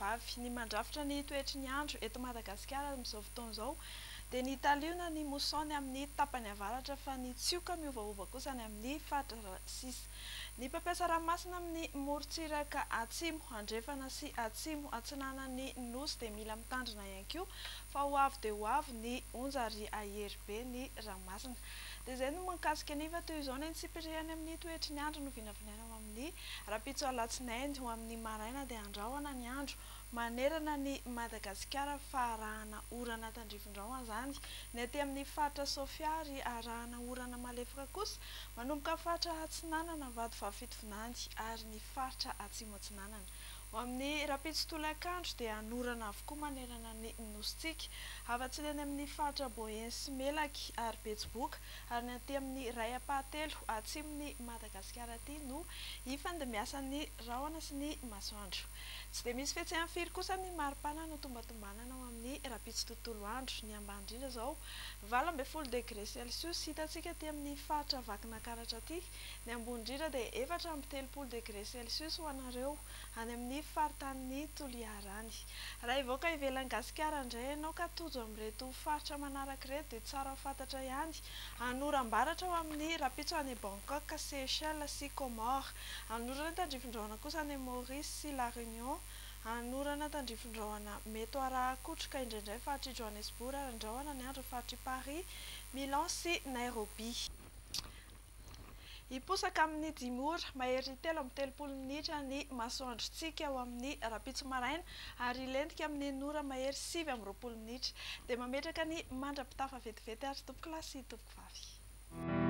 vavy ny mandrafitra ny toetry ny andro eto Madagasikara amin'izao fotoana izao dia ny taliona ny mousson amin'ny tapany avaratra fa ny tsioka miovaova kosa ny amin'ny faritra sisa. Ny mpampiasa ranomasina amin'ny morontsiraka atsimo andrefana sy atsimo atsinanan'ny nosy dia mila mitandrina ihany koa fa ho avy dia ho avy ny onja ary ahery be ny ranomasina. Dia izay no mahakasika an'iva toy izao ny tsipiriany amin'ny toetry ny andro no vinavinaina amin'ny rapitso alatsinainy ho amin'ny maraina dia andrahoana ny andro manerana ny Madagasikara fa arahana orana tandrifin-drahona izany. Ny aty amin'ny faritra Sofia ary arahana orana malefaka kosa manomboka faritra atsinanana vadivavy-fitovinany ary ny faritra atsimo atsinanana. Ho amin'ny rapitso tolakandro dia anorana avokoa manerana ny nositsika afa-tsy ny amin'ny faritra Boeny sy Melaky ary Betsiboka ary ny aty amin'ny ray apahatelo atsimony Madagasikara aty no hifany dia miasa ny rahona sy ny masoandro. Tsy dia misy fihetsehany firy kosa ny maripana no tombatombanana ao amin'ny rapitso tontolo andro. Ny ambany indrindra izao 12 degré celsius hitantsika aty amin'ny faritra Vakinakaratra aty, ny ambony indrindra dia 4 degré celsius ho anareo any amin'ny faritanin'ny Toliarany. Raha ivoaka ivelan'ny Gasikara indray ianao ka tojo amin'ireto faritra manaraka ireto dia tsara ho fantatra ihany anoram-baratra ao amin'ny rapitso any Bangkok, Seychelles sy Comores, anorana tandrifin-drahona kosa any Maurice sy La Réunion, anorana tandrifin-drahona mety ho araha-kotroka indraindray faritra Johannesburg ary andrahoana ny andro faritra Paris, Milan sy Nairobi. Hiposaka amin'ny 10 ora mahery 3 minitra ny masoandrontsika ao amin'ny rapitso maraina ary lentika amin'ny 1 ora mahery 7 minitra dia mametraka ny mandrapitafa vetivety ary tompoko lahy sy tompoko vavy.